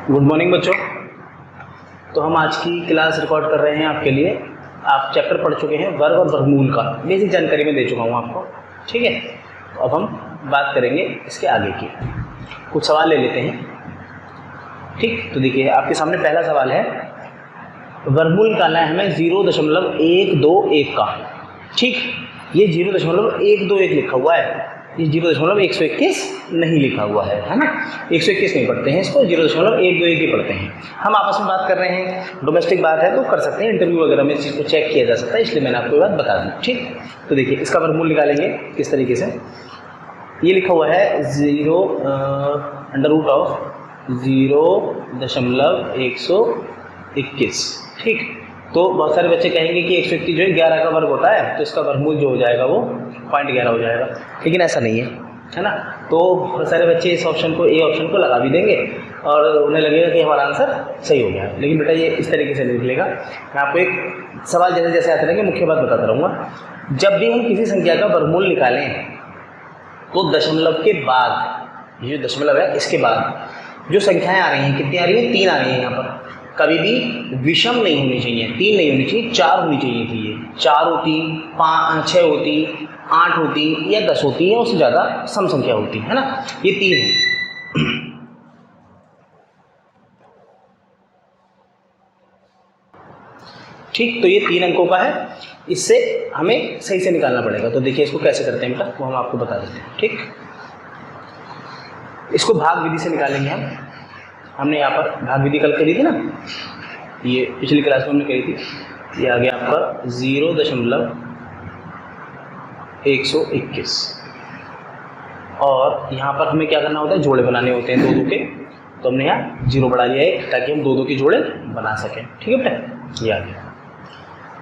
Good morning बच्चों। तो हम आज की क्लास रिकॉर्ड कर रहे हैं आपके लिए। आप चैप्टर पढ़ चुके हैं वर्ग और वर्गमूल का, बेसिक जानकारी मैं दे चुका हूँ आपको, ठीक है। तो अब हम बात करेंगे इसके आगे की, कुछ सवाल ले लेते हैं, ठीक। तो देखिए आपके सामने पहला सवाल है, वर्गमूल निकालना है हमें 0.121 का, ठीक। ये 0.121 लिखा हुआ है, ये 0.121 नहीं लिखा हुआ है ना। 121 नहीं पढ़ते हैं इसको, 0.121 ही पढ़ते हैं। हम आपस में बात कर रहे हैं, डोमेस्टिक बात है तो कर सकते हैं, इंटरव्यू वगैरह में इस चीज़ को चेक किया जा सकता है, इसलिए मैंने आपको ये बात बता दी, ठीक। तो देखिए इसका वर्गमूल निकालेंगे किस तरीके से। ये लिखा हुआ है 0√0.121, ठीक। तो बहुत सारे बच्चे कहेंगे कि 121 जो है 11 का वर्ग होता है, तो इसका वर्गमूल जो हो जाएगा वो 0.11 हो जाएगा, लेकिन ऐसा नहीं है ना। तो बहुत सारे बच्चे इस ऑप्शन को, ए ऑप्शन को लगा भी देंगे और उन्हें लगेगा कि हमारा आंसर सही हो गया है, लेकिन बेटा ये इस तरीके से नहीं निकलेगा। मैं आपको एक सवाल जैसे जैसे आते रहेंगे मुख्य बात बताता रहूँगा। जब भी हम किसी संख्या का वर्गमूल निकालें तो दशमलव के बाद, ये जो दशमलव है इसके बाद जो संख्याएँ आ रही हैं, कितनी आ रही है, 3 आ रही है यहाँ पर। कभी भी विषम नहीं होनी चाहिए, 3 नहीं होनी चाहिए, 4 होनी चाहिए थी। ये 4 होती, 5, 6 होती, 8 होती या 10 होती है, उससे ज़्यादा सम संख्या होती है ना। ये 3 है, ठीक। तो ये 3 अंकों का है, इससे हमें सही से निकालना पड़ेगा। तो देखिए इसको कैसे करते हैं बेटा, वो हम आपको बता देते हैं, ठीक। इसको भाग विधि से निकालेंगे हम। हमने यहाँ पर भाग विधि कल करी थी ना, ये पिछली क्लास में हमने करी थी। ये आ गया आपका 0.121 और यहाँ पर हमें क्या करना होता है, जोड़े बनाने होते हैं 2-2 के। तो हमने यहाँ 0 बढ़ा लिया है ताकि हम 2-2 की जोड़े बना सकें, ठीक है बेटा। ये आ गया।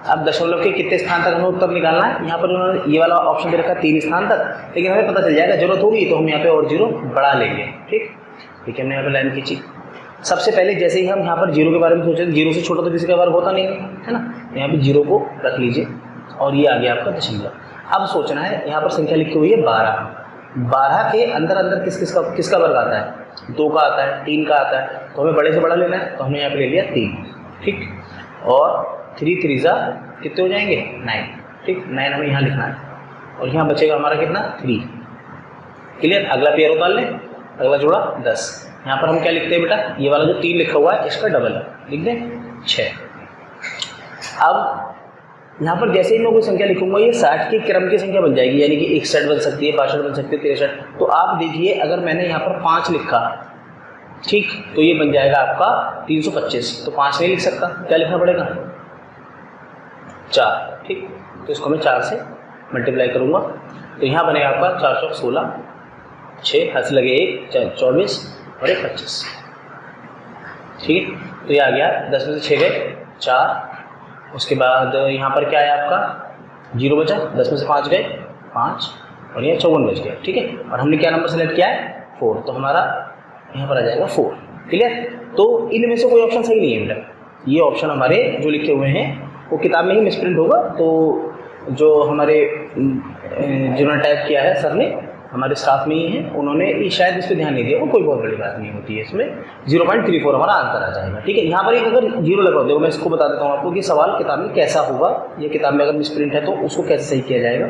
अब दशमलव के कितने स्थान तक हमें उत्तर निकालना है, यहाँ पर उन्होंने ये वाला ऑप्शन दे रखा है 3 स्थान तक, लेकिन हमें पता चल जाएगा जरूरत होगी तो हम यहाँ पे और 0 बढ़ा लेंगे, ठीक। ठीक है, हमने यहाँ पर लाइन खींची। सबसे पहले जैसे ही हम यहाँ पर 0 के बारे में सोचे, 0 से छोटा तो किसी का वर्ग होता नहीं है ना। यहाँ पे 0 को रख लीजिए और ये आ गया आपका दशमलव। अब सोचना है, यहाँ पर संख्या लिखी हुई है 12 के अंदर अंदर किसका वर्ग आता है, 2 का आता है, 3 का आता है, तो हमें बड़े से बड़ा लेना है। तो हमने यहाँ पे ले लिया 3, ठीक। और 3 3 कितने हो जाएंगे, 9, ठीक। 9 हमें यहाँ लिखना है और यहाँ बचेगा हमारा कितना, 3, क्लियर। अगला पेयर उतार लें, अगला जोड़ा 10। यहाँ पर हम क्या लिखते हैं बेटा, ये वाला जो 3 लिखा हुआ है इसका डबल लिख दें 6। अब यहाँ पर जैसे ही मैं कोई संख्या लिखूंगा ये 60 के क्रम की संख्या बन जाएगी, यानी कि 61 बन सकती है, 62 बन सकती है, 63। तो आप देखिए अगर मैंने यहाँ पर 5 लिखा, ठीक, तो ये बन जाएगा आपका 325। तो 5 नहीं लिख सकता, क्या लिखना पड़ेगा, 4, ठीक। तो इसको मैं 4 से मल्टीप्लाई करूँगा, तो यहाँ बनेगा आपका 4 चौक 16, 6 हाथ से लगे 1 24 और 1 25, ठीक है। तो ये आ गया, 10 में से 6 गए 4, उसके बाद यहाँ पर क्या है आपका 0 बचा, 10 में से 5 गए 5 और ये 54 बच गया, ठीक है। और हमने क्या नंबर सेलेक्ट किया है, 4, तो हमारा यहाँ पर आ जाएगा 4, क्लियर। तो इनमें से कोई ऑप्शन सही नहीं है बेटा, ये ऑप्शन हमारे जो लिखे हुए हैं वो किताब में ही मिसप्रिंट होगा। तो जो हमारे जिन्होंने टाइप किया है सर ने, हमारे स्टाफ में ही है, उन्होंने शायद इस पर ध्यान नहीं दिया, वो कोई बहुत बड़ी बात नहीं होती है। इसमें 0.34 हमारा आंसर आ जाएगा, ठीक है। यहाँ पर एक अगर 0 लगा देखो, मैं इसको बता देता हूँ आपको कि सवाल किताब में कैसा होगा। ये किताब में अगर मिसप्रिंट है तो उसको कैसे सही किया जाएगा,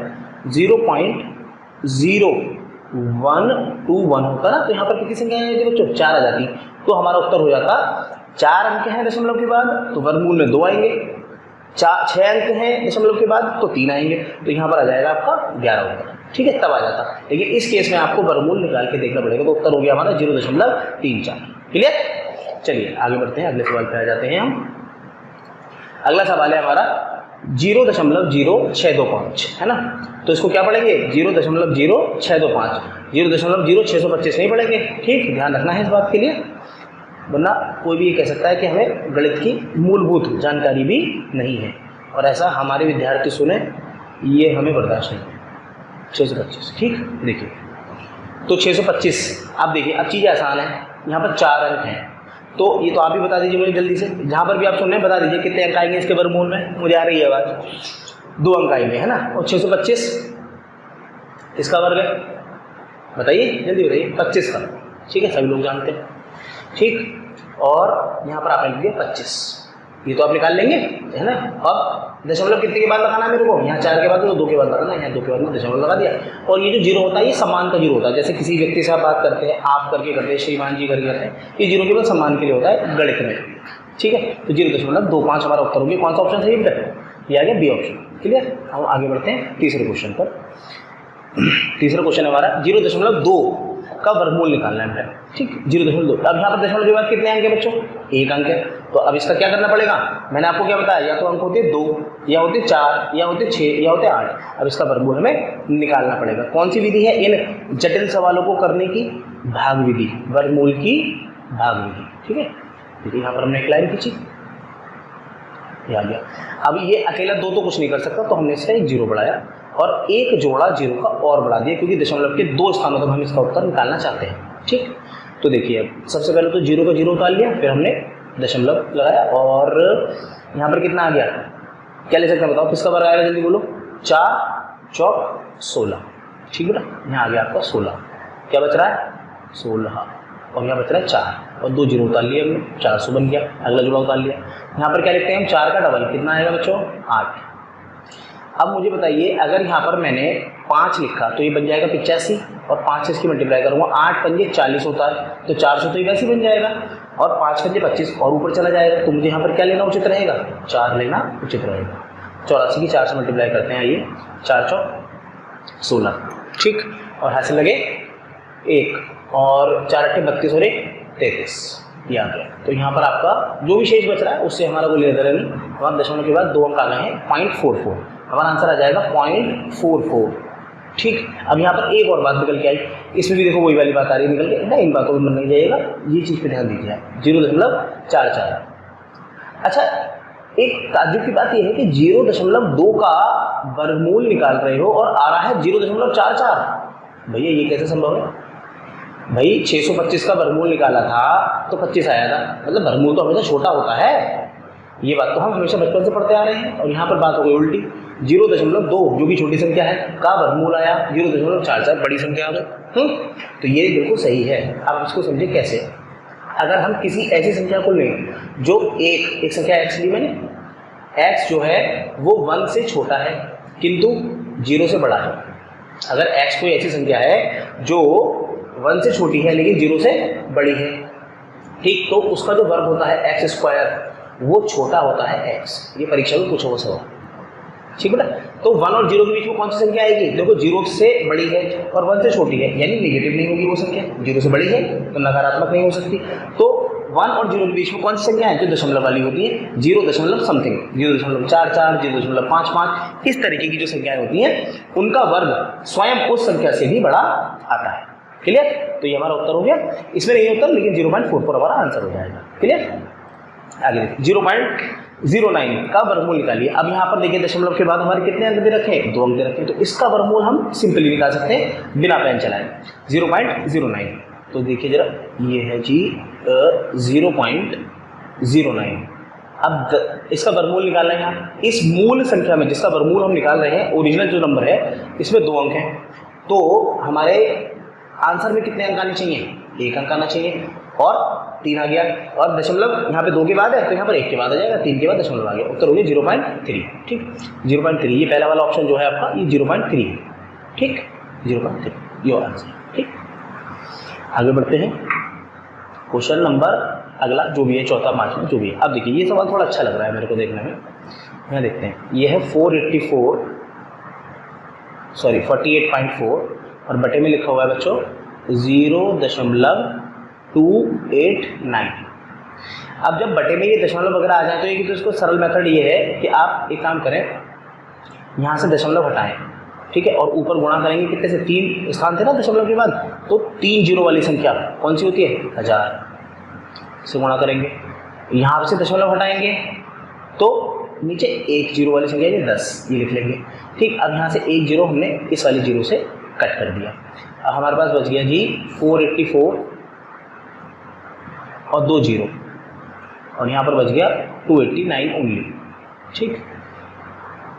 0.0121 होता ना, तो यहाँ पर कितनी संख्या है बच्चों, 4 आ जाती। तो हमारा उत्तर हो जाता 4 अंक हैं दशमलव के बाद तो वर्गमूल में 2 आएंगे, 6 अंक हैं दशमलव के बाद तो 3 आएंगे, तो यहाँ पर आ जाएगा आपका 11 उत्तर, ठीक है, तब आ जाता। लेकिन इस केस में आपको वर्गमूल निकाल के देखना पड़ेगा, तो उत्तर हो गया हमारा 0.34, क्लियर। चलिए आगे बढ़ते हैं, अगले सवाल पे आ जाते हैं हम। अगला सवाल है हमारा 0.0625, है ना। तो इसको क्या पढ़ेंगे, 0.0625, 0.0625 नहीं पढ़ेंगे, ठीक। ध्यान रखना है इस बात के लिए, वरना कोई भी ये कह सकता है कि हमें गणित की मूलभूत जानकारी भी नहीं है, और ऐसा हमारे विद्यार्थी सुने, ये हमें बर्दाश्त नहीं है। 625, ठीक। देखिए तो 625, अब देखिए अब चीज़ें आसान है, यहाँ पर 4 अंक हैं, तो ये तो आप भी बता दीजिए मुझे जल्दी से, जहाँ पर भी आप सुन रहे हैं बता दीजिए कितने अंक आएंगे इसके वर्गमूल में। मुझे आ रही है आवाज़, 2 अंक आएंगे, है ना। और 625 इसका वर्ग है, बताइए जल्दी बताइए, 25 का, ठीक है, सभी लोग जानते हैं, ठीक। और यहाँ पर आपने लिख दिया 25, ये तो आप निकाल लेंगे है ना। अब दशमलव कितने के बाद लगाना है मेरे को, यहाँ 4 के बाद तो 2 के बाद लगाना, यहाँ 2 के बाद में दशमलव लगा दिया। और ये जो जीरो होता है ये सम्मान का जीरो होता है, जैसे किसी व्यक्ति से आप बात करते हैं आप करके करते हैं, श्रीमान जी करके करते हैं, ये जीरो केवल सम्मान के लिए होता है गणित में, ठीक है। तो 0.25 हमारा उत्तर होगी। कौन सा ऑप्शन सही है, ये आ गया बी ऑप्शन। क्लियर। हम आगे बढ़ते हैं तीसरे क्वेश्चन पर। तीसरा क्वेश्चन है हमारा 0.2 का वर्गमूल निकालना है, ठीक। 0.2। अब यहाँ पर दशमलव के बाद कितने अंक है बच्चों, 1 अंक है। तो अब इसका क्या करना पड़ेगा, मैंने आपको क्या बताया, या तो अंक होते 2 या होते 4 या होते 6 या होते 8। अब इसका वर्गमूल हमें निकालना पड़ेगा। कौन सी विधि है, इन जटिल सवालों को करने की भाग विधि, वर्गमूल की भाग विधि, ठीक है। देखिए यहाँ पर हमने एक लाइन खींची, आ गया। अब ये अकेला 2 तो कुछ नहीं कर सकता, तो हमने इसका एक जीरो बढ़ाया और एक जोड़ा जीरो का और बढ़ा दिया, क्योंकि दशमलव के 2 स्थानों तक हम इसका उत्तर निकालना चाहते हैं, ठीक। तो देखिए अब सबसे पहले तो जीरो का जीरो उतार लिया, फिर हमने दशमलव लगाया और यहाँ पर कितना आ गया, क्या ले सकते हैं बताओ, किसका वर्ग आएगा जल्दी बोलो, 4 चौक 16, ठीक है ना। यहाँ आ गया आपका 16, क्या बच रहा है 16 और यहाँ बच रहा है 4 और 2 जीरो उतार लिए हमने, 400 बन गया। अगला जोड़ा उतार लिया, यहाँ पर क्या लिखते हैं हम, 4 का डबल कितना आएगा बच्चों 8। अब मुझे बताइए अगर यहाँ पर मैंने 5 लिखा तो ये बन जाएगा 85 और 5 से इसकी मल्टीप्लाई करूँगा, 8 पंजे 40 होता है तो 400 तो ये वैसे ही बन जाएगा और 5 पंजे 25 और ऊपर चला जाएगा। तो मुझे यहाँ पर क्या लेना उचित रहेगा, 4 लेना उचित रहेगा। 84 की 4 से मल्टीप्लाई करते हैं, आइए 4 चौक 16, ठीक। और हासिल लगे 1 और 4 अट्ठे 32 और 1 33, ये आ गया। तो यहाँ पर आपका जो भी शेष बच रहा है उससे हमारा कोई लेना देना नहीं। हमारे दशमलव के बाद 2 अंक आ गए हैं, 0.44, हमारा आंसर आ जाएगा 0.44, ठीक। अब यहाँ पर एक और बात निकल के आई, इसमें भी देखो वही वाली बात आ रही है निकल के ना, इन बातों पर मन नहीं जाइएगा, ये चीज़ पे ध्यान दीजिए। 0.44। अच्छा एक ताज्जुब की बात यह है कि 0.2 का वर्गमूल निकाल रहे हो और आ रहा है 0.44। भैया ये कैसे संभव है भाई, 625 का वर्गमूल निकाला था तो 25 आया था, मतलब वर्गमूल तो हमेशा छोटा होता है। ये बात तो हम हमेशा बचपन से पढ़ते आ रहे हैं और यहाँ पर बात हो गई उल्टी। 0.2 जो कि छोटी संख्या है का वर्गमूल आया 0.44 बड़ी संख्या आ गई। तो ये बिल्कुल सही है। आप इसको समझे कैसे, अगर हम किसी ऐसी संख्या को लें जो एक संख्या x ली मैंने, x जो है वो 1 से छोटा है किंतु 0 से बड़ा है। अगर x कोई ऐसी संख्या है जो 1 से छोटी है लेकिन 0 से बड़ी है, ठीक, तो उसका जो वर्ग होता है x² वो छोटा होता है x। ये परीक्षा में पूछा हुआ सवाल, ठीक है ना। तो 1 और 0 के बीच में कौन सी संख्या आएगी, देखो 0 से बड़ी है और 1 से छोटी है, यानी नेगेटिव नहीं होगी वो संख्या। 0 से बड़ी है तो नकारात्मक नहीं हो सकती। तो 1 और 0 के बीच में कौन सी संख्या है, जो दशमलव वाली होती है, 0 समथिंग, 0.44, 0.55, इस तरीके की जो संख्याएं होती हैं उनका वर्ग स्वयं उस संख्या से भी बड़ा आता है। क्लियर। तो ये हमारा उत्तर हो गया, इसमें नहीं उत्तर लेकिन 0.44 हमारा आंसर हो जाएगा। क्लियर। आगे 0.09 का वर्गमूल निकालिए। अब यहाँ पर देखिए दशमलव के बाद हमारे कितने अंक दे रखे हैं, 2 अंक दे रखे हैं, तो इसका वर्गमूल हम सिंपली निकाल सकते हैं बिना पेन चलाए। 0.09, तो देखिए जरा ये है जी 0.09। अब इसका वर्गमूल निकालना है यहाँ, इस मूल संख्या में जिसका वर्गमूल हम निकाल रहे हैं, ओरिजिनल जो नंबर है इसमें 2 अंक हैं, तो हमारे आंसर में कितने अंक आने चाहिए, 1 अंक आना चाहिए और 3 आ गया। और दशमलव यहाँ पे 2 के बाद है तो यहाँ पर 1 के बाद आ जाएगा, 3 के बाद दशमलव आ गया, उत्तर हो गया 0.3, ठीक। 0.3 ये पहला वाला ऑप्शन जो है आपका ये 0.3 है, ठीक। 0.3 ये आंसर, ठीक। आगे बढ़ते हैं क्वेश्चन नंबर अगला जो भी है, चौथा 5वां जो भी है। अब देखिए ये सवाल थोड़ा अच्छा लग रहा है मेरे को देखने में, यहाँ देखते हैं। ये है 48.4 और बटे में लिखा हुआ है बच्चों 0.289। अब जब बटे में ये दशमलव वगैरह आ जाए तो ये तो इसको सरल मेथड ये है कि आप एक काम करें, यहाँ से दशमलव हटाएं, ठीक है, और ऊपर गुणा करेंगे कितने से, 3 स्थान थे ना दशमलव के बाद, तो 3 जीरो वाली संख्या कौन सी होती है, 1000 से गुणा करेंगे। यहाँ से दशमलव हटाएंगे तो नीचे 1 जीरो वाली संख्या है 10, ये लिख लेंगे, ठीक। अब यहाँ से 1 जीरो हमने इस वाली जीरो से कट कर दिया। अब हमारे पास बच गया जी 484 और 2 जीरो और यहाँ पर बच गया 289 ओनली, ठीक।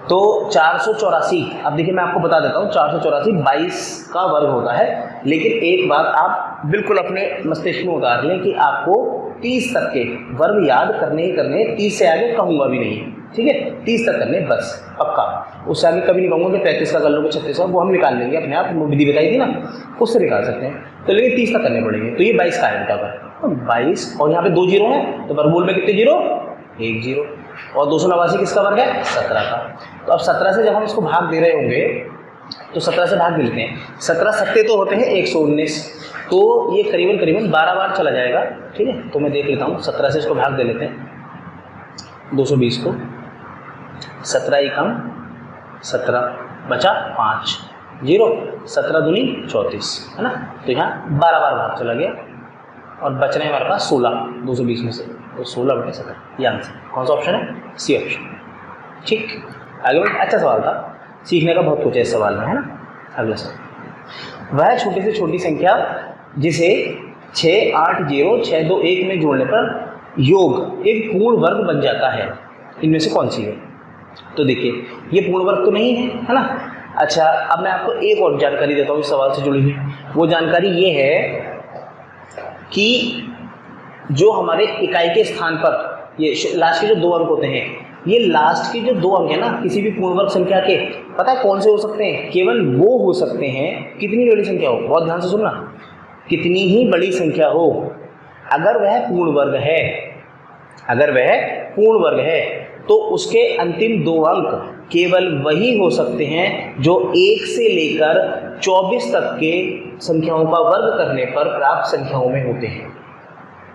तो 484, अब देखिए मैं आपको बता देता हूँ 484 22 का वर्ग होता है, लेकिन एक बात आप बिल्कुल अपने मस्तिष्क में उतार लें कि आपको 30 तक के वर्ग याद करने ही करने, 30 से आगे कहूँगा भी नहीं, ठीक है, 30 तक करने बस पक्का। उससे आगे कभी नहीं कहूँगा कि 35 का कर लो, 36 का, वो हम निकाल लेंगे अपने आप, वो विधि बताई थी ना, उससे निकाल सकते हैं। तो लेकिन 30 तक करने पड़ेंगे। तो ये 22 का है बेटा पर, तो 22 और यहाँ पे 2 जीरो हैं, तो वर्गमूल में कितने जीरो, 1 जीरो। और 289 किसका वर्ग है, 17 का। तो अब 17 से जब हम इसको भाग दे रहे होंगे तो 17 से भाग दे लेते हैं। 17 सत्ते तो होते हैं 119, तो ये करीबन करीबन 12 बार चला जाएगा, ठीक है। तो मैं देख लेता हूँ, 17 से इसको भाग दे लेते हैं 220 को, 17 ही कम 17 बचा 5 जीरो, 17 दूनी 34 है ना। तो यहाँ 12 बार भाग चला गया और बचने हमारे पास 16 220 में से, तो 16/17 ये आंसर। कौन सा ऑप्शन है, सी ऑप्शन, ठीक। आगे बढ़े, अच्छा सवाल था, सीखने का बहुत कुछ है इस सवाल में, है ना। अगला सवाल, वह छोटी से छोटी संख्या जिसे 6, 8, 0, 6, 2, 1 में जोड़ने पर योग एक पूर्ण वर्ग बन जाता है, इनमें से कौन सी है। तो देखिए ये पूर्ण वर्ग तो नहीं है ना। अच्छा अब मैं आपको एक और जानकारी देता हूँ इस सवाल से जुड़ी हुई। वो जानकारी ये है कि जो हमारे इकाई के स्थान पर ये लास्ट के जो 2 अंक होते हैं, ये लास्ट के जो 2 अंक है ना किसी भी पूर्ण वर्ग संख्या के, पता है कौन से हो सकते हैं, केवल वो हो सकते हैं, कितनी बड़ी संख्या हो, बहुत ध्यान से सुनना, कितनी ही बड़ी संख्या हो, अगर वह पूर्ण वर्ग है, अगर वह पूर्ण वर्ग है तो उसके अंतिम 2 अंक केवल वही हो सकते हैं जो 1 से लेकर 24 तक के संख्याओं का वर्ग करने पर प्राप्त संख्याओं में होते हैं।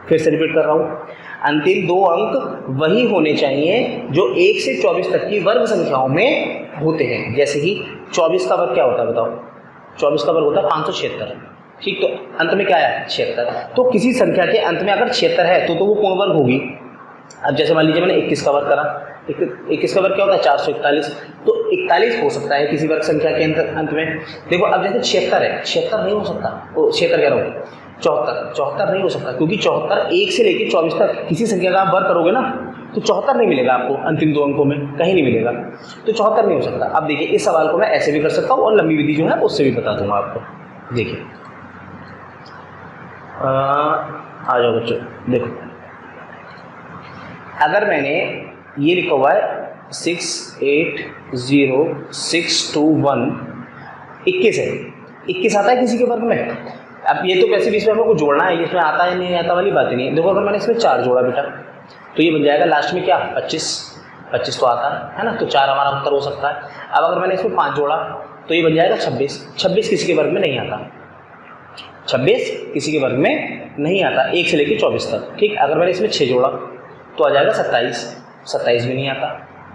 फिर से रिपीट कर रहा हूँ, अंतिम 2 अंक वही होने चाहिए जो 1 से 24 तक की वर्ग संख्याओं में होते हैं। जैसे कि 24 का वर्ग क्या होता है बताओ, 24 का वर्ग होता है 576, ठीक। तो अंत में क्या है 76, तो किसी संख्या के अंत में अगर 76 है तो वो पूर्ण वर्ग होगी। अब जैसे मान लीजिए मैंने 21 का वर्ग करा, 21 का वर्ग क्या होता है 441, तो 41 हो सकता है किसी वर्ग संख्या के अंत में। देखो अब जैसे 76 है, 76 नहीं हो सकता, वो 76 कह रहा हूँ 74 नहीं हो सकता, क्योंकि 74 1 से लेकर 24 तक किसी संख्या का आप वर्ग करोगे ना तो 74 नहीं मिलेगा आपको, अंतिम 2 अंकों में कहीं नहीं मिलेगा, तो 74 नहीं हो सकता। अब देखिए इस सवाल को मैं ऐसे भी कर सकता हूँ और लंबी विधि जो है उससे भी बता दूंगा आपको। देखिए आ जाओ बच्चों, देखो अगर मैंने ये लिखा हुआ है 6, 8, 0, 6, 2, 1, 21 है, 21 आता है किसी के वर्ग में। अब ये तो वैसे भी इसमें हमको जोड़ना है, इसमें आता है नहीं आता वाली बात ही नहीं है। देखो अगर मैंने इसमें 4 जोड़ा बेटा तो ये बन जाएगा लास्ट में क्या 25 तो आता है ना, तो 4 हमारा उत्तर हो सकता है। अब अगर मैंने इसमें 5 जोड़ा तो ये बन जाएगा 26 किसी के वर्ग में नहीं आता, 26 किसी के वर्ग में नहीं आता 1 से लेकर 24 तक, ठीक। अगर मैंने इसमें 6 जोड़ा तो आ जाएगा 27 भी नहीं आता,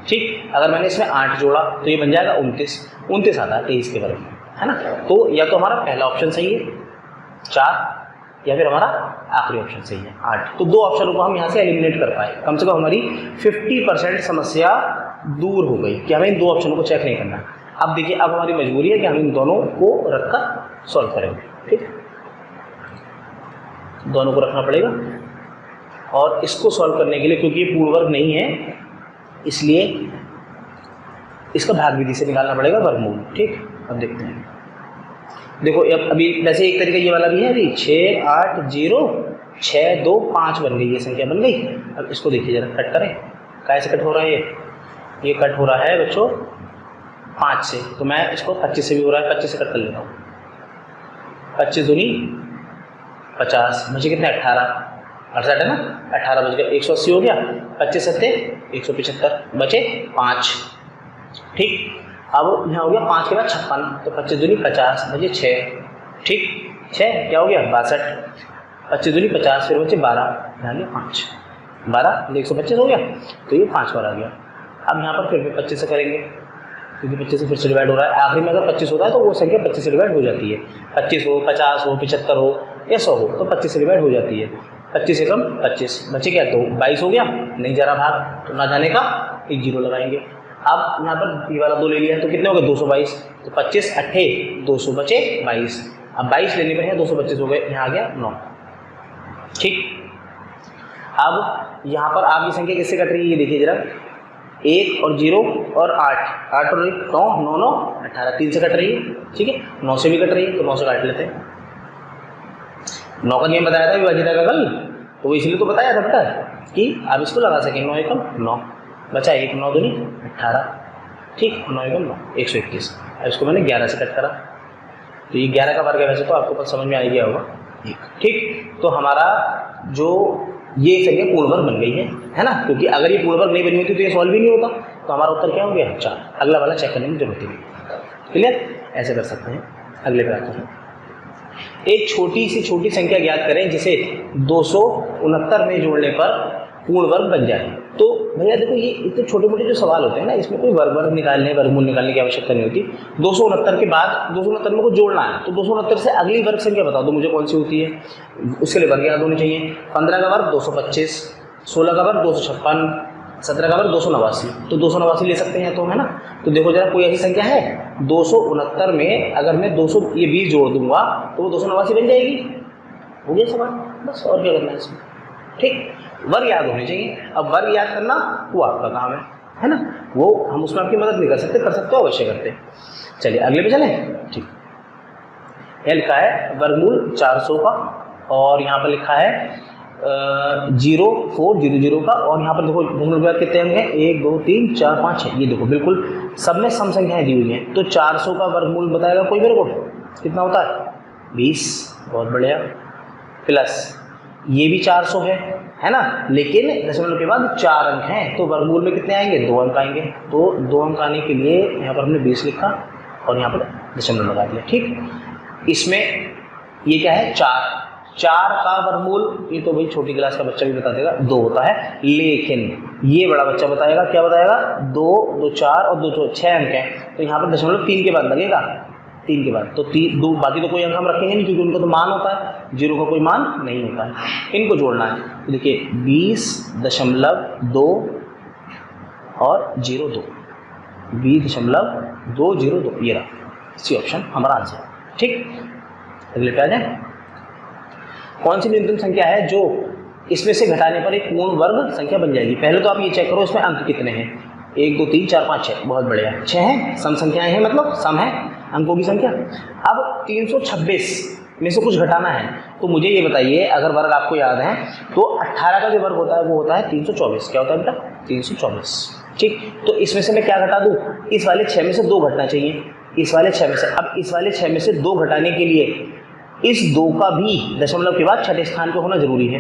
ठीक। अगर मैंने इसमें 8 जोड़ा तो ये बन जाएगा 29 आता है 23 के वर्ग में, है ना। तो या तो हमारा पहला ऑप्शन सही है 4, या फिर हमारा आखिरी ऑप्शन सही है 8। तो 2 ऑप्शनों को हम यहाँ से एलिमिनेट कर पाए, कम से कम हमारी 50% समस्या दूर हो गई कि हमें इन 2 ऑप्शनों को चेक नहीं करना। अब देखिए अब हमारी मजबूरी है कि हम इन दोनों को रखकर सॉल्व करेंगे, ठीक। दोनों को रखना पड़ेगा और इसको सॉल्व करने के लिए, क्योंकि ये पूर्ण वर्ग नहीं है इसलिए इसका भाग विधि से निकालना पड़ेगा वर्गमूल, ठीक। अब देखते हैं, देखो अब अभी वैसे एक तरीका ये वाला भी है, अभी 6, 8, 0, 6, 2, 5 बन गई, ये संख्या बन गई। अब इसको देखिए जरा कट करें, कैसे कट हो रहा है ये कट हो रहा है बच्चों 5 से, तो मैं इसको 25 से भी हो रहा है, 25 से कट कर लेता हूँ। 25 दूनी 50, मुझे कितने 18 है ना, 18 बच गया, 180 हो गया, 25 सत्ते 175 बचे 5, ठीक। अब यहाँ हो गया 5 के बाद 56, तो 25 दूनी 50 बचे 6, ठीक। 6 क्या हो गया 62, 25 दूनी 50 फिर बचे 12, यहाँ गया 5, 12 125 हो गया, तो ये 5 बार आ गया। अब यहाँ पर फिर भी 25 से करेंगे, क्योंकि 25 से फिर से डिवाइड हो रहा है, आखिरी में अगर 25 होता है तो वो संख्या 25 से डिवाइड हो जाती है, 25 हो 50 हो 75 हो या 100 हो तो 25 से डिवाइड हो जाती है। 25 से कम 25 बचे क्या, तो 22 हो गया, नहीं जा रहा भाग, तो ना जाने का एक 0 लगाएंगे। अब यहाँ पर ये वाला 2 ले लिया तो कितने हो गए 222, तो 25 8 200 बचे 22, अब 22 लेने पर है 225 हो गए, यहाँ आ गया 9, ठीक। अब यहाँ पर आपकी संख्या किससे कट रही है ये देखिए जरा, 1 और 0 और 8 और 1 9 9 9 18 3 से कट रही है, ठीक है। 9 से भी कट रही है तो 9 से काट लेते हैं। 9 का नियम बताया था विभाजिता का कल, तो इसलिए तो बताया था बेटा कि आप इसको लगा सकें 9 एकम 9 बचा 1 9 दूनी 18, ठीक, 9 एकम 9 121। अब इसको मैंने 11 से कट करा तो ये 11 का वर्ग है, वैसे तो आपको पता समझ में आ गया होगा, ठीक। तो हमारा जो ये संख्या पूर्ण वर्ग बन गई है ना, क्योंकि अगर ये पूर्ण वर्ग नहीं बनी होती तो ये सॉल्व भी नहीं होता, तो हमारा उत्तर क्या हो गया 4। अगला वाला चेक करने की जरूरत नहीं, क्लियर, ऐसे कर सकते हैं। अगले पे आते हैं, एक छोटी सी छोटी संख्या ज्ञात करें जिसे 269 में जोड़ने पर पूर्ण वर्ग बन जाए। तो भैया देखो ये इतने छोटे मोटे जो सवाल होते हैं ना, इसमें कोई वर्ग निकालने वर्गमूल निकालने की आवश्यकता नहीं होती। 269 के बाद 269 में को जोड़ना है, तो 269 से अगली वर्ग संख्या बता दो मुझे कौन सी होती है, उसके लिए वर्ग याद होने चाहिए। 15 का वर्ग 225, 16 का वर्ग 256, 17 का वर्ग 289, तो 289 ले सकते हैं तो, है ना। तो देखो जरा कोई ऐसी संख्या है 269 में अगर मैं 200 ये 20 जोड़ दूंगा तो वो 289 बन जाएगी, हो गया सवाल, बस और क्या करना है इसमें, ठीक। वर्ग याद होने चाहिए। अब वर्ग याद करना वो आपका काम है ना, वो हम उसमें आपकी मदद नहीं कर सकते, कर सकते हो अवश्य करते। चलिए अगले पे चलें, ठीक। यह लिखा है वर्गमूल 400 का और यहाँ पर लिखा है 0400 का, और यहाँ पर देखो दशमलव के बाद कितने अंक हैं 1 2 3 4 5 6, ये देखो बिल्कुल सब में सम संख्याएं दी हुई हैं। तो 400 का वर्गमूल बताएगा कोई मेरे को, कितना होता है 20, बहुत बढ़िया, प्लस ये भी 400 है ना, लेकिन दशमलव के बाद 4 अंक हैं, तो वर्गमूल में कितने आएंगे 2 अंक आएंगे। तो 2 अंक आने के लिए यहाँ पर हमने 20 लिखा और यहाँ पर दशमलव लगा दिया, ठीक। इसमें ये क्या है 4 का वर्गमूल, ये तो भाई छोटी क्लास का बच्चा भी बता देगा 2 होता है, लेकिन ये बड़ा बच्चा बताएगा, क्या बताएगा 2 2 4 और 2 6 अंक हैं, तो यहाँ पर दशमलव 3 के बाद लगेगा, 3 के बाद तो 3 2, बाकी तो कोई अंक हम रखेंगे नहीं क्योंकि उनका तो मान होता है, 0 का कोई मान नहीं होता है, इनको जोड़ना है। तो देखिए 20.2 और 02, 20.202, ये रहा सी ऑप्शन हमारा आंसर, ठीक। अगले पे आ जाए, कौन सी न्यूनतम संख्या है जो इसमें से घटाने पर एक पूर्ण वर्ग संख्या बन जाएगी। पहले तो आप ये चेक करो इसमें अंक कितने हैं, 1 2 3 4 5 6, बहुत बढ़िया, 6 हैं, सम संख्याएं हैं, मतलब सम है अंकों की संख्या। अब 326 में से कुछ घटाना है, तो मुझे ये बताइए अगर वर्ग आपको याद है तो 18 का जो वर्ग होता है वो होता है 324, क्या होता है बेटा 324, ठीक। तो इसमें से मैं क्या घटा दूँ, इस वाले 6 में से 2 घटना चाहिए, इस वाले 6 में से। अब इस वाले 6 में से 2 घटाने के लिए इस 2 का भी दशमलव के बाद छठे स्थान पे होना जरूरी है।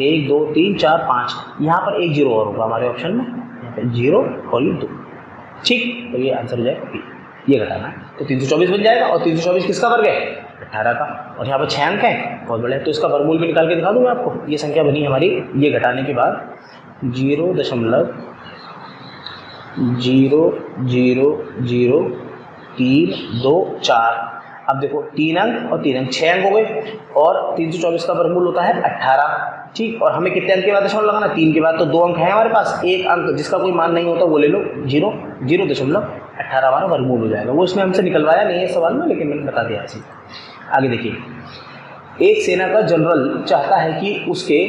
1 2 3 4 5, यहाँ पर एक 0 और होगा हमारे ऑप्शन में, यहाँ पर 0 और ये 2, ठीक। तो ये आंसर हो जाएगा, ये घटाना है, तो 324 बन जाएगा। और 324 किसका वर्ग है 18 का, और यहाँ पर 6 अंक है, बहुत बढ़िया। तो इसका वर्गमूल भी निकाल के दिखा दूँ मैं आपको, ये संख्या बनी हमारी, ये घटाने के बाद 0.00324। अब देखो 3 अंक और 3 अंक 6 अंक हो गए, और 324 का वर्गमूल होता है 18, ठीक। और हमें कितने अंक के बाद दशमलव लगाना, 3 के बाद, तो 2 अंक है हमारे पास, एक अंक जिसका कोई मान नहीं होता वो ले लो, 0.18 हमारा वर्गमूल हो जाएगा। वो इसमें हमसे निकलवाया नहीं है सवाल में, लेकिन मैंने बता दिया ऐसे। आगे देखिए, एक सेना का जनरल चाहता है कि उसके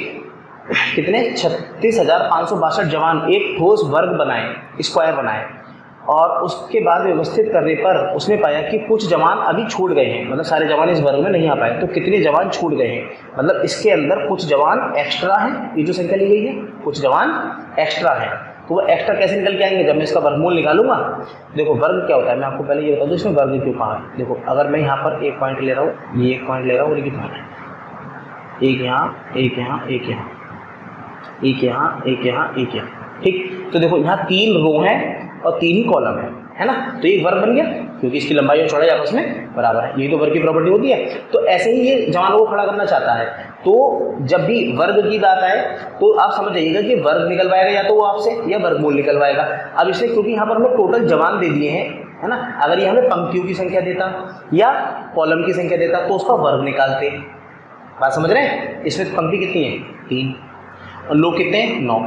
कितने 36,562 जवान एक ठोस वर्ग बनाए, स्क्वायर बनाए, और उसके बाद व्यवस्थित करने पर उसने पाया कि कुछ जवान अभी छूट गए हैं, मतलब सारे जवान इस वर्ग में नहीं आ पाए, तो कितने जवान छूट गए हैं, मतलब इसके अंदर कुछ जवान एक्स्ट्रा हैं, ये जो संख्या ली गई है कुछ जवान एक्स्ट्रा हैं। तो वो एक्स्ट्रा कैसे निकल के आएंगे, जब मैं इसका वर्गमूल निकालूंगा। देखो वर्ग क्या होता है मैं आपको पहले ये बता दूँ, इसमें वर्ग क्यों कहा है। देखो अगर मैं यहाँ पर 1 पॉइंट ले रहा हूँ, ये 1 पॉइंट ले रहा हूँ, और ये कितना है, एक यहाँ, एक यहाँ, एक यहाँ, एक यहाँ, एक यहाँ, एक यहाँ, ठीक। तो देखो यहाँ 3 रो हैं और 3 ही कॉलम है ना, तो ये वर्ग बन गया क्योंकि इसकी लंबाई और चौड़ाई आपस में बराबर है, यही तो वर्ग की प्रॉपर्टी होती है। तो ऐसे ही ये जवानों को खड़ा करना चाहता है, तो जब भी वर्ग की बात आए तो आप समझ जाइएगा कि वर्ग निकलवाएगा या तो वो आपसे, या वर्गमूल निकलवाएगा। अब इसलिए क्योंकि यहाँ पर हमें टोटल जवान दे दिए हैं, है ना, अगर ये हमें पंक्तियों की संख्या देता या कॉलम की संख्या देता तो उसका वर्ग निकालते। बात समझ रहे हैं, इसमें पंक्ति कितनी है 3 और लोग कितने हैं 9।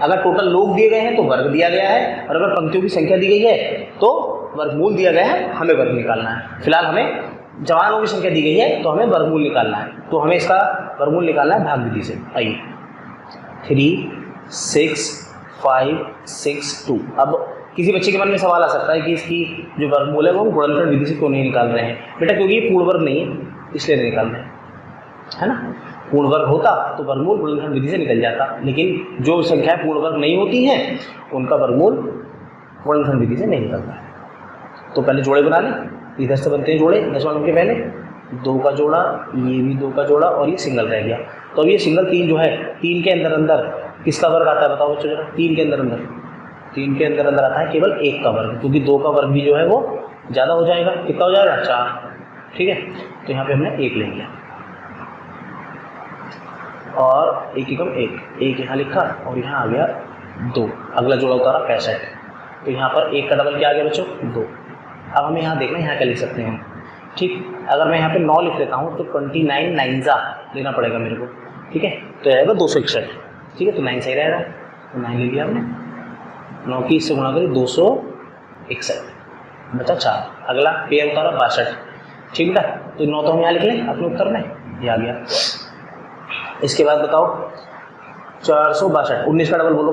अगर टोटल लोग दिए गए हैं तो वर्ग दिया गया है, और अगर पंक्तियों की संख्या दी गई है तो वर्गमूल दिया गया है, हमें वर्ग निकालना है। फिलहाल हमें जवानों की संख्या दी गई है तो हमें वर्गमूल निकालना है, तो हमें इसका वर्गमूल निकालना है भाग विधि से। आइए 3 6 5 6 2। अब किसी बच्चे के मन में सवाल आ सकता है कि इसकी जो वर्गमूल है वो गुणनखंड विधि से क्यों नहीं निकाल रहे हैं। बेटा क्योंकि ये पूर्ण वर्ग नहीं है इसलिए नहीं निकाल रहे हैं, है ना। पूर्ण वर्ग होता तो वर्गमूल गुणनखंड विधि से निकल जाता, लेकिन जो संख्याएं पूर्ण वर्ग नहीं होती हैं उनका वर्गमूल गुणनखंड विधि से नहीं निकलता है। तो पहले जोड़े बना लें, इधर से बनते हैं जोड़े दशमलव के पहले, 2 का जोड़ा, ये भी 2 का जोड़ा और ये सिंगल रह गया। तो अब ये सिंगल 3 जो है, 3 के अंदर अंदर किसका वर्ग आता है बताओ बच्चों जरा? 3 के अंदर अंदर आता है केवल 1 का वर्ग, क्योंकि 2 का वर्ग भी जो है वो ज़्यादा हो जाएगा। कितना हो जाएगा? 4। ठीक है, तो यहाँ पे हमने 1 ले लिया और 1 एकम 1 यहाँ लिखा और यहाँ आ गया 2। अगला जोड़ा उतारा 65, तो यहाँ पर 1 का डबल क्या आ गया बच्चों? 2। अब हमें यहाँ देखना, यहाँ क्या लिख सकते हैं? ठीक, अगर मैं यहाँ पे 9 लिख लेता हूँ तो 29 9 लेना पड़ेगा मेरे को। ठीक है, तो आएगा 261। ठीक है, तो 9 सही रहेगा, तो 9 ले लिया हमने। 9 की इससे गुणा करी 261, बचा 4। अगला पेयर उतारा 62। ठीक बेटा, तो 9 तो हम यहाँ लिख लें अपने उत्तर में, ये आ गया। इसके बाद बताओ 462, 19 का डबल बोलो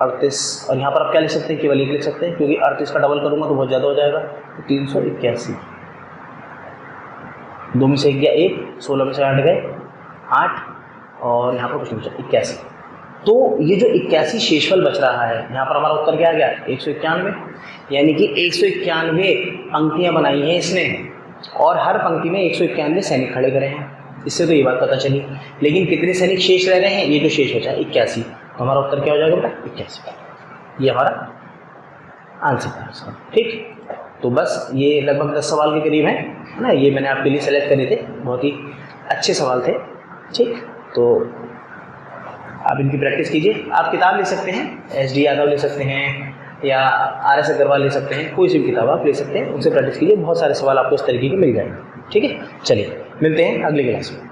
38, और यहाँ पर आप क्या लिख सकते हैं? केवल 1 लिख सकते हैं, क्योंकि 38 का डबल करूँगा तो बहुत ज़्यादा हो जाएगा। तो 381, 2 में से 1 गया 1, 16 में से 8 गए 8, और यहाँ पर कुछ नहीं बचा 81। तो ये जो 81 शेषफल बच रहा है, यहाँ पर हमारा उत्तर क्या आ गया? 191, यानी कि 191 पंक्तियाँ बनाई हैं इसने और हर पंक्ति में 191 सैनिक खड़े करे हैं। इससे तो ये बात पता चली, लेकिन कितने सैनिक शेष रह गए हैं? ये जो शेष बचा 81, तो हमारा उत्तर क्या हो जाएगा बेटा? 81। ये हमारा आंसर था। ठीक, तो बस ये लगभग 10 सवाल के करीब है ना, ये मैंने आपके लिए सेलेक्ट करे थे, बहुत ही अच्छे सवाल थे। ठीक, तो आप इनकी प्रैक्टिस कीजिए। आप किताब ले सकते हैं, SD यादव ले सकते हैं या RS अग्रवाल ले सकते हैं, कोई सी भी किताब आप ले सकते हैं, उनसे प्रैक्टिस कीजिए। बहुत सारे सवाल आपको इस तरीके के मिल जाएंगे। ठीक है, चलिए मिलते हैं अगली क्लास में।